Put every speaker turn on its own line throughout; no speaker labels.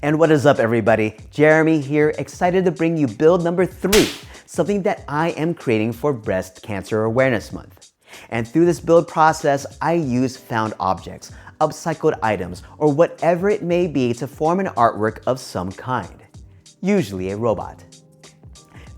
And what is up, everybody? Jeremy here, excited to bring you build number 3, something that I am creating for Breast Cancer Awareness Month. And through this build process, I use found objects, upcycled items, or whatever it may be to form an artwork of some kind, usually a robot.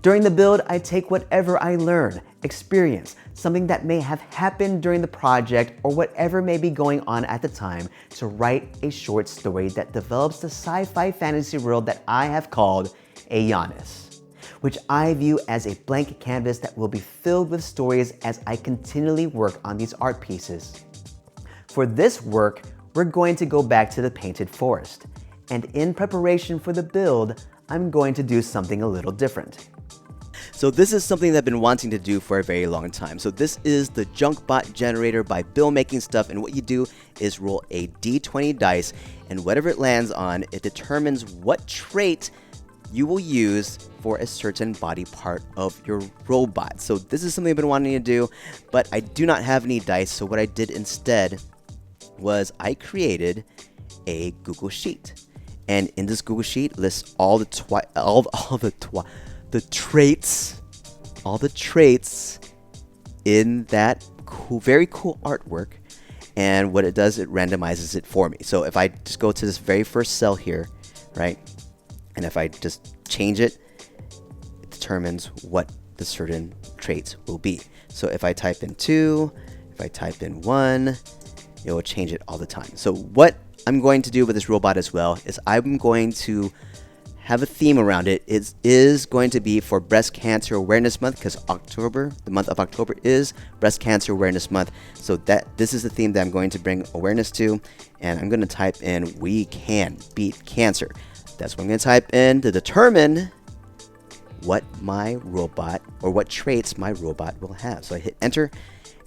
During the build, I take whatever I learn, experience, something that may have happened during the project or whatever may be going on at the time to write a short story that develops the sci-fi fantasy world that I have called a Giannis, which I view as a blank canvas that will be filled with stories as I continually work on these art pieces. For this work, we're going to go back to the painted forest, and in preparation for the build, I'm going to do something a little different. So this is something that I've been wanting to do for a very long time. So this is the Junkbot generator by Bill Making Stuff, and what you do is roll a d20 dice, and whatever it lands on, it determines what trait you will use for a certain body part of your robot. So this is something I've been wanting to do, but I do not have any dice, so what I did instead was I created a Google Sheet. And in this Google Sheet lists all the traits in that very cool artwork, and what it does, it randomizes it for me. So if I just go to this very first cell here, right, and if I just change it, it determines what the certain traits will be. So if I type in 2, if I type in 1, it will change it all the time. So what I'm going to do with this robot as well is I'm going to have a theme around it. It is going to be for Breast Cancer Awareness Month, because October, the month of October, is Breast Cancer Awareness Month. So this is the theme that I'm going to bring awareness to, and I'm going to type in "We can beat cancer." That's what I'm going to type in to determine what my robot, or what traits my robot will have. So I hit enter,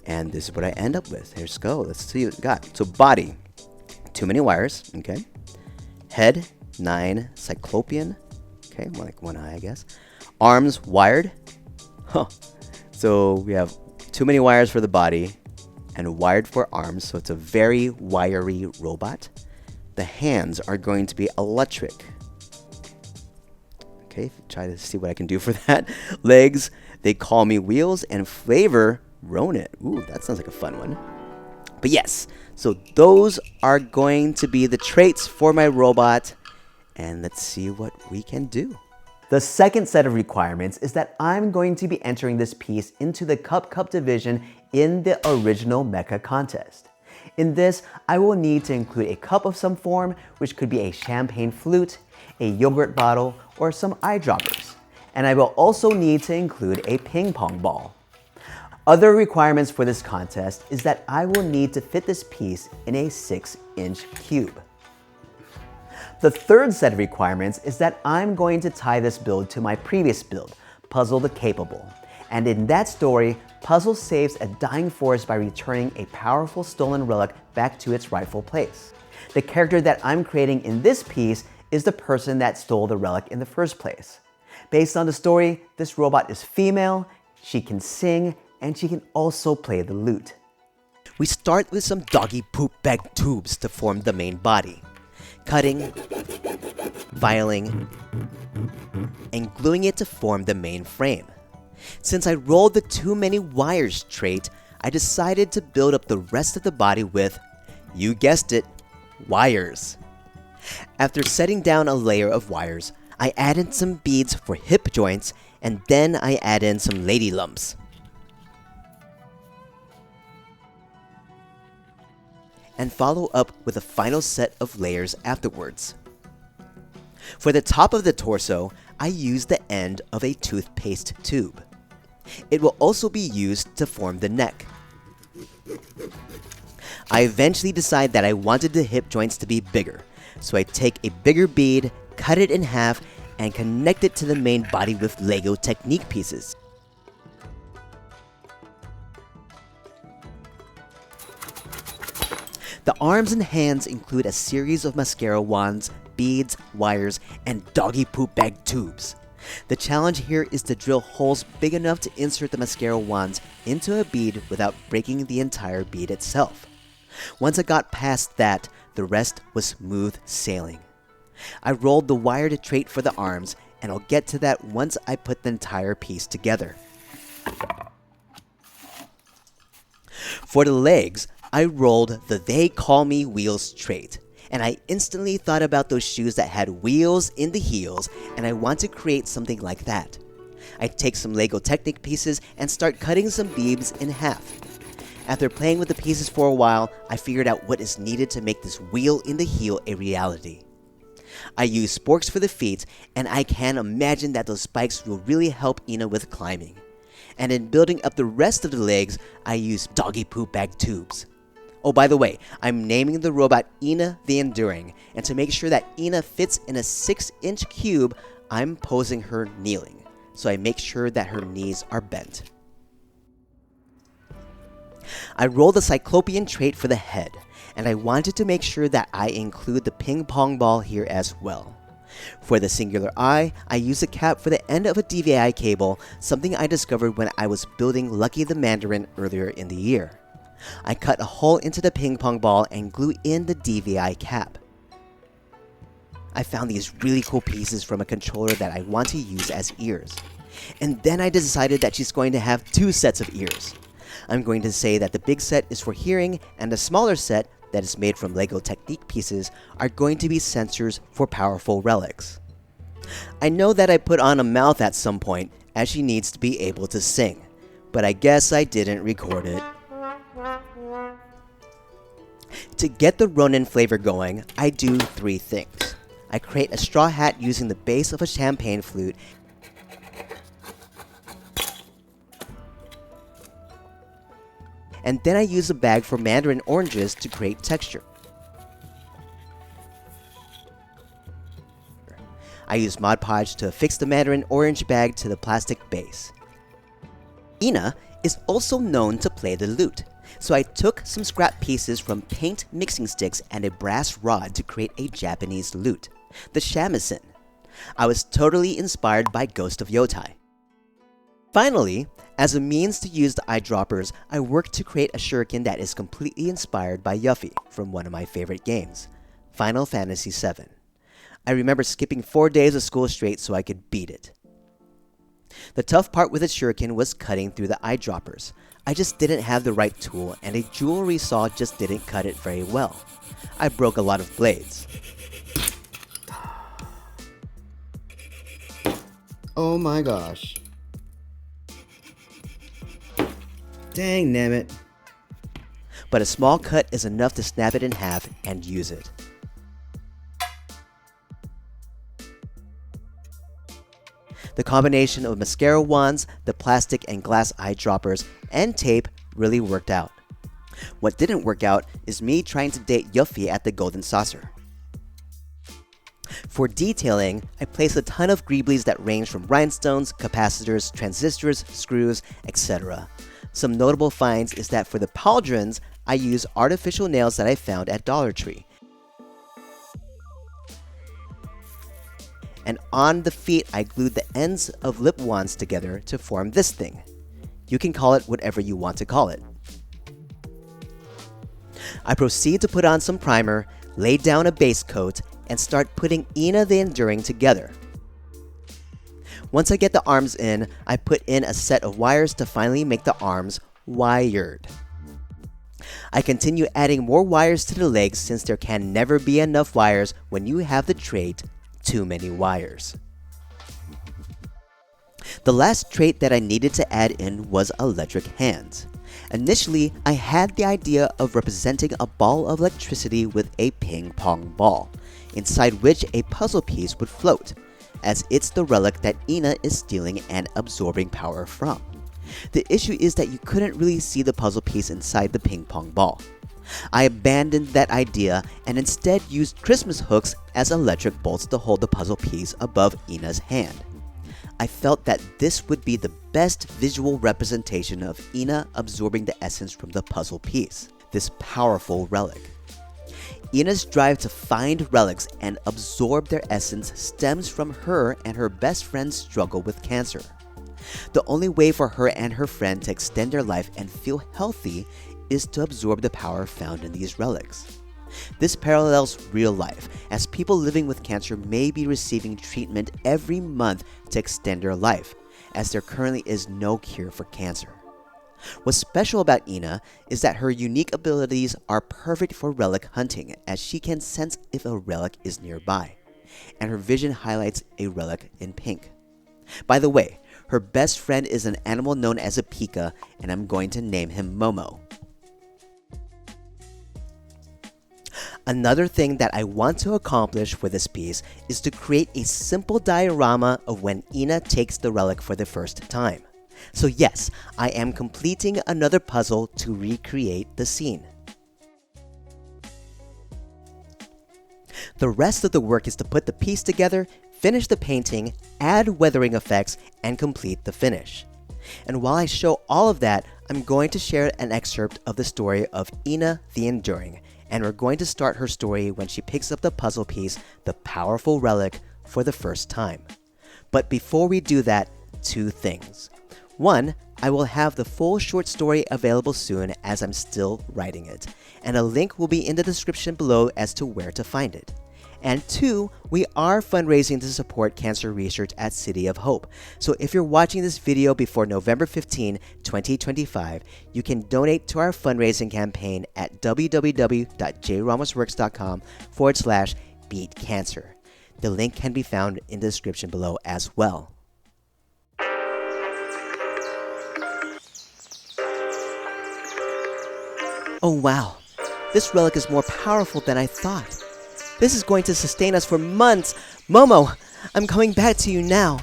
and this is what I end up with. Let's go. Let's see what we got. So body, too many wires. Okay. Head, 9 Cyclopean. Okay, more like one eye, I guess. Arms, wired. Huh. So we have too many wires for the body and wired for arms, so it's a very wiry robot. The hands are going to be electric. Okay, try to see what I can do for that. Legs, they call me wheels, and flavor, Ronin. Ooh, that sounds like a fun one. But yes, so those are going to be the traits for my robot, and let's see what we can do. The second set of requirements is that I'm going to be entering this piece into the CupCup division in the original Mecha contest. In this, I will need to include a cup of some form, which could be a champagne flute, a yogurt bottle, or some eyedroppers. And I will also need to include a ping pong ball. Other requirements for this contest is that I will need to fit this piece in a 6-inch cube. The third set of requirements is that I'm going to tie this build to my previous build, Puzz-L the Capable. And in that story, Puzz-L saves a dying forest by returning a powerful stolen relic back to its rightful place. The character that I'm creating in this piece is the person that stole the relic in the first place. Based on the story, this robot is female, she can sing, and she can also play the lute. We start with some doggy poop bag tubes to form the main body. Cutting, filing, and gluing it to form the main frame. Since I rolled the too many wires trait, I decided to build up the rest of the body with, you guessed it, wires. After setting down a layer of wires, I added some beads for hip joints, and then I add in some lady lumps. And follow up with a final set of layers afterwards. For the top of the torso, I use the end of a toothpaste tube. It will also be used to form the neck. I eventually decide that I wanted the hip joints to be bigger, so I take a bigger bead, cut it in half, and connect it to the main body with Lego Technique pieces. The arms and hands include a series of mascara wands, beads, wires, and doggy poop bag tubes. The challenge here is to drill holes big enough to insert the mascara wands into a bead without breaking the entire bead itself. Once I got past that, the rest was smooth sailing. I rolled the wired trait for the arms, and I'll get to that once I put the entire piece together. For the legs, I rolled the They Call Me Wheels trait, and I instantly thought about those shoes that had wheels in the heels, and I want to create something like that. I take some Lego Technic pieces and start cutting some beams in half. After playing with the pieces for a while, I figured out what is needed to make this wheel in the heel a reality. I use sporks for the feet, and I can imagine that those spikes will really help Ina with climbing. And in building up the rest of the legs, I use doggy poop bag tubes. Oh, by the way, I'm naming the robot Ina the Enduring, and to make sure that Ina fits in a 6-inch cube, I'm posing her kneeling, so I make sure that her knees are bent. I rolled the Cyclopean trait for the head, and I wanted to make sure that I include the ping pong ball here as well. For the singular eye, I used a cap for the end of a DVI cable, something I discovered when I was building Lucky the Mandarin earlier in the year. I cut a hole into the ping pong ball and glued in the DVI cap. I found these really cool pieces from a controller that I want to use as ears. And then I decided that she's going to have 2 sets of ears. I'm going to say that the big set is for hearing, and the smaller set that is made from Lego Technic pieces are going to be sensors for powerful relics. I know that I put on a mouth at some point, as she needs to be able to sing, but I guess I didn't record it. To get the Ronin flavor going, I do 3 things. I create a straw hat using the base of a champagne flute, and then I use a bag for mandarin oranges to create texture. I use Mod Podge to affix the mandarin orange bag to the plastic base. Ina is also known to play the lute, so I took some scrap pieces from paint mixing sticks and a brass rod to create a Japanese lute, the shamisen. I was totally inspired by Ghost of Yotai. Finally, as a means to use the eyedroppers, I worked to create a shuriken that is completely inspired by Yuffie from one of my favorite games, Final Fantasy VII. I remember skipping 4 days of school straight so I could beat it. The tough part with the shuriken was cutting through the eyedroppers. I just didn't have the right tool, and a jewelry saw just didn't cut it very well. I broke a lot of blades. Oh my gosh. Dang nammit. But a small cut is enough to snap it in half and use it. The combination of mascara wands, the plastic and glass eyedroppers, and tape really worked out. What didn't work out is me trying to date Yuffie at the Golden Saucer. For detailing, I placed a ton of Greeblies that range from rhinestones, capacitors, transistors, screws, etc. Some notable finds is that for the pauldrons, I use artificial nails that I found at Dollar Tree. And on the feet, I glued the ends of lip wands together to form this thing. You can call it whatever you want to call it. I proceed to put on some primer, lay down a base coat, and start putting Ina the Enduring together. Once I get the arms in, I put in a set of wires to finally make the arms wired. I continue adding more wires to the legs since there can never be enough wires when you have the trait too many wires. The last trait that I needed to add in was electric hands. Initially, I had the idea of representing a ball of electricity with a ping pong ball, inside which a puzzle piece would float, as it's the relic that Ina is stealing and absorbing power from. The issue is that you couldn't really see the puzzle piece inside the ping pong ball. I abandoned that idea and instead used Christmas hooks as electric bolts to hold the puzzle piece above Ina's hand. I felt that this would be the best visual representation of Ina absorbing the essence from the puzzle piece, this powerful relic. Ina's drive to find relics and absorb their essence stems from her and her best friend's struggle with cancer. The only way for her and her friend to extend their life and feel healthy is to absorb the power found in these relics. This parallels real life, as people living with cancer may be receiving treatment every month to extend their life, as there currently is no cure for cancer. What's special about Ina is that her unique abilities are perfect for relic hunting, as she can sense if a relic is nearby, and her vision highlights a relic in pink. By the way, her best friend is an animal known as a pika, and I'm going to name him Momo. Another thing that I want to accomplish with this piece is to create a simple diorama of when Ina takes the relic for the first time. So yes, I am completing another puzzle to recreate the scene. The rest of the work is to put the piece together, finish the painting, add weathering effects, and complete the finish. And while I show all of that, I'm going to share an excerpt of the story of Ina the Enduring, and we're going to start her story when she picks up the puzzle piece, the powerful relic, for the first time. But before we do that, two things. One, I will have the full short story available soon as I'm still writing it, and a link will be in the description below as to where to find it. And two, we are fundraising to support cancer research at City of Hope. So if you're watching this video before November 15, 2025, you can donate to our fundraising campaign at www.jramosworks.com/beatcancer. The link can be found in the description below as well. Oh wow, this relic is more powerful than I thought. This is going to sustain us for months. Momo, I'm coming back to you now.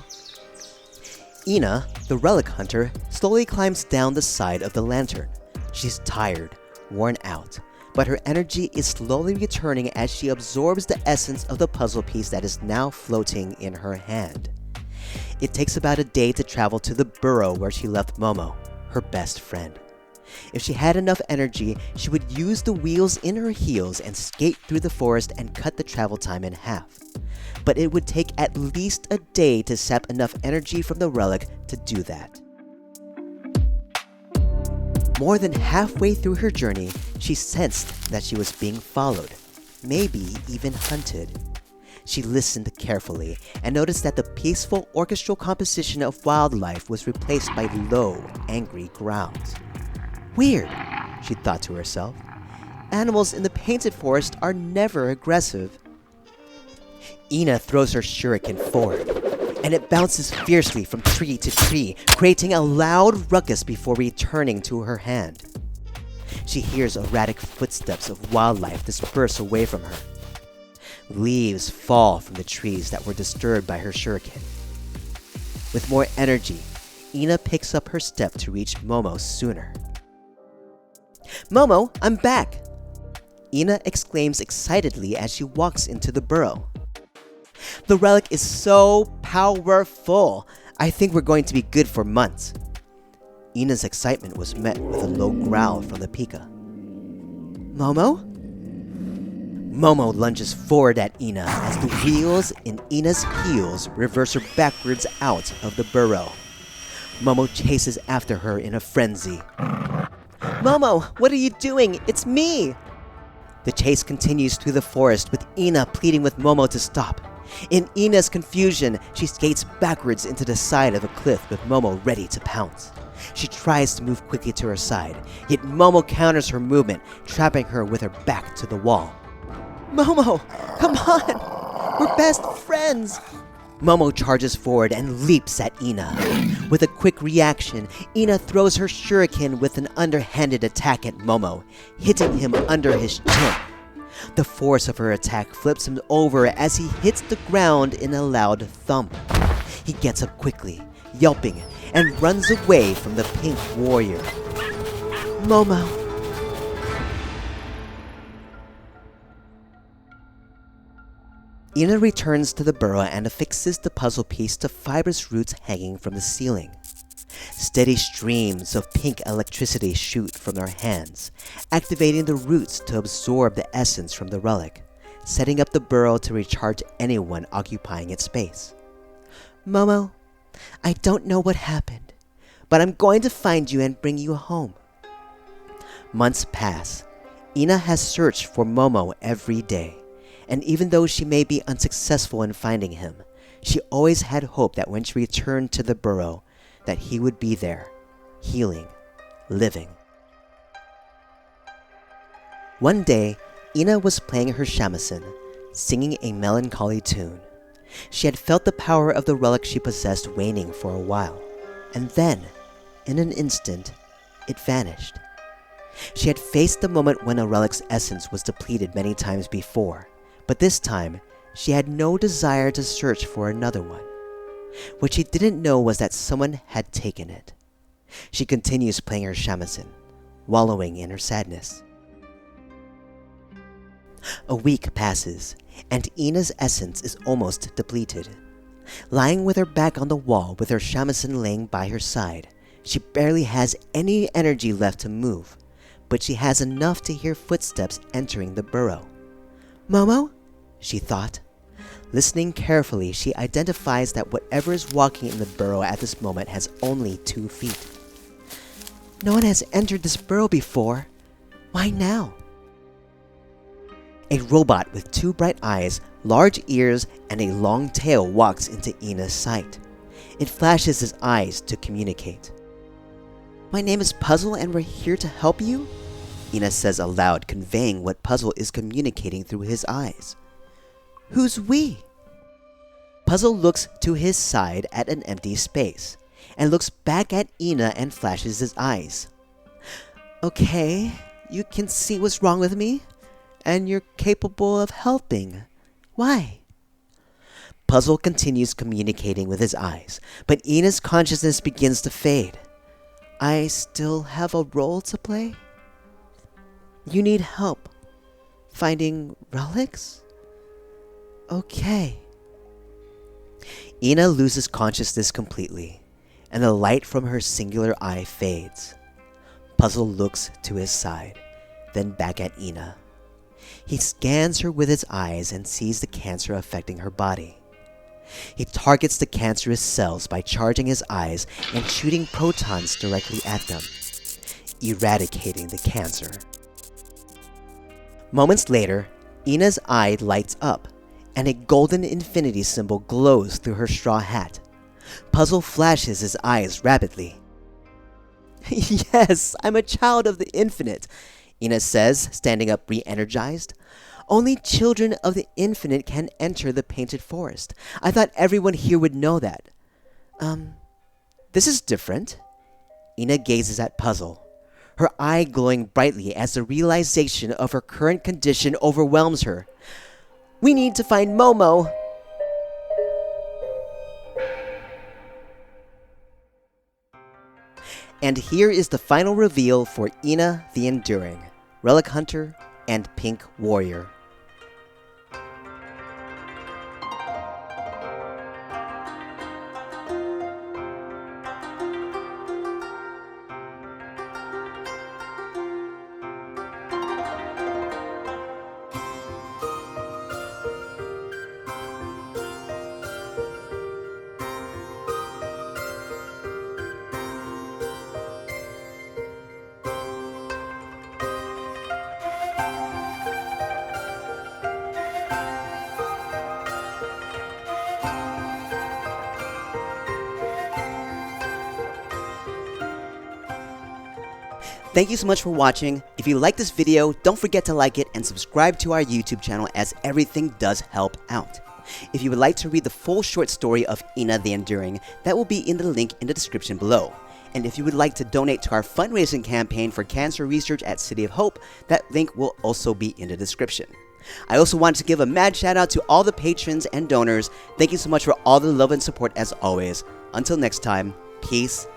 Ina, the relic hunter, slowly climbs down the side of the lantern. She's tired, worn out, but her energy is slowly returning as she absorbs the essence of the puzzle piece that is now floating in her hand. It takes about a day to travel to the burrow where she left Momo, her best friend. If she had enough energy, she would use the wheels in her heels and skate through the forest and cut the travel time in half. But it would take at least a day to sap enough energy from the relic to do that. More than halfway through her journey, she sensed that she was being followed, maybe even hunted. She listened carefully and noticed that the peaceful orchestral composition of wildlife was replaced by low, angry growls. Weird, she thought to herself. Animals in the painted forest are never aggressive. Ina throws her shuriken forward, and it bounces fiercely from tree to tree, creating a loud ruckus before returning to her hand. She hears erratic footsteps of wildlife disperse away from her. Leaves fall from the trees that were disturbed by her shuriken. With more energy, Ina picks up her step to reach Momo sooner. Momo, I'm back! Ina exclaims excitedly as she walks into the burrow. The relic is so powerful! I think we're going to be good for months. Ina's excitement was met with a low growl from the pika. Momo? Momo lunges forward at Ina as the wheels in Ina's heels reverse her backwards out of the burrow. Momo chases after her in a frenzy. Momo, what are you doing? It's me! The chase continues through the forest with Ina pleading with Momo to stop. In Ina's confusion, she skates backwards into the side of a cliff with Momo ready to pounce. She tries to move quickly to her side, yet Momo counters her movement, trapping her with her back to the wall. Momo, come on! We're best friends! Momo charges forward and leaps at Ina. With a quick reaction, Ina throws her shuriken with an underhanded attack at Momo, hitting him under his chin. The force of her attack flips him over as he hits the ground in a loud thump. He gets up quickly, yelping, and runs away from the pink warrior. Momo. Ina returns to the burrow and affixes the puzzle piece to fibrous roots hanging from the ceiling. Steady streams of pink electricity shoot from her hands, activating the roots to absorb the essence from the relic, setting up the burrow to recharge anyone occupying its space. Momo, I don't know what happened, but I'm going to find you and bring you home. Months pass. Ina has searched for Momo every day, and even though she may be unsuccessful in finding him, she always had hope that when she returned to the burrow, that he would be there, healing, living. One day, Ina was playing her shamisen, singing a melancholy tune. She had felt the power of the relic she possessed waning for a while, and then, in an instant, it vanished. She had faced the moment when a relic's essence was depleted many times before, but this time, she had no desire to search for another one. What she didn't know was that someone had taken it. She continues playing her shamisen, wallowing in her sadness. A week passes, and Ina's essence is almost depleted. Lying with her back on the wall with her shamisen laying by her side, she barely has any energy left to move, but she has enough to hear footsteps entering the burrow. "Momo?" she thought. Listening carefully, she identifies that whatever is walking in the burrow at this moment has only 2 feet. No one has entered this burrow before. Why now? A robot with 2 bright eyes, large ears, and a long tail walks into Ina's sight. It flashes its eyes to communicate. "My name is Puzz-L and we're here to help you?" Ina says aloud, conveying what Puzz-L is communicating through his eyes. "Who's we?" Puzz-L looks to his side at an empty space, and looks back at Ina and flashes his eyes. "Okay, you can see what's wrong with me, and you're capable of helping. Why?" Puzz-L continues communicating with his eyes, but Ina's consciousness begins to fade. "I still have a role to play? You need help finding relics? Okay." Ina loses consciousness completely, and the light from her singular eye fades. Puzz-L looks to his side, then back at Ina. He scans her with his eyes and sees the cancer affecting her body. He targets the cancerous cells by charging his eyes and shooting protons directly at them, eradicating the cancer. Moments later, Ina's eye lights up, and a golden infinity symbol glows through her straw hat. Puzz-L flashes his eyes rapidly. "Yes, I'm a child of the infinite," Ina says, standing up re-energized. "Only children of the infinite can enter the painted forest. I thought everyone here would know that. This is different." Ina gazes at Puzz-L, her eye glowing brightly as the realization of her current condition overwhelms her. "We need to find Momo." And here is the final reveal for Ina the Enduring, Relic Hunter, and Pink Warrior. Thank you so much for watching. If you like this video, don't forget to like it and subscribe to our YouTube channel, as everything does help out. If you would like to read the full short story of Ina the Enduring, that will be in the link in the description below. And if you would like to donate to our fundraising campaign for cancer research at City of Hope, that link will also be in the description. I also want to give a mad shout out to all the patrons and donors. Thank you so much for all the love and support as always. Until next time, peace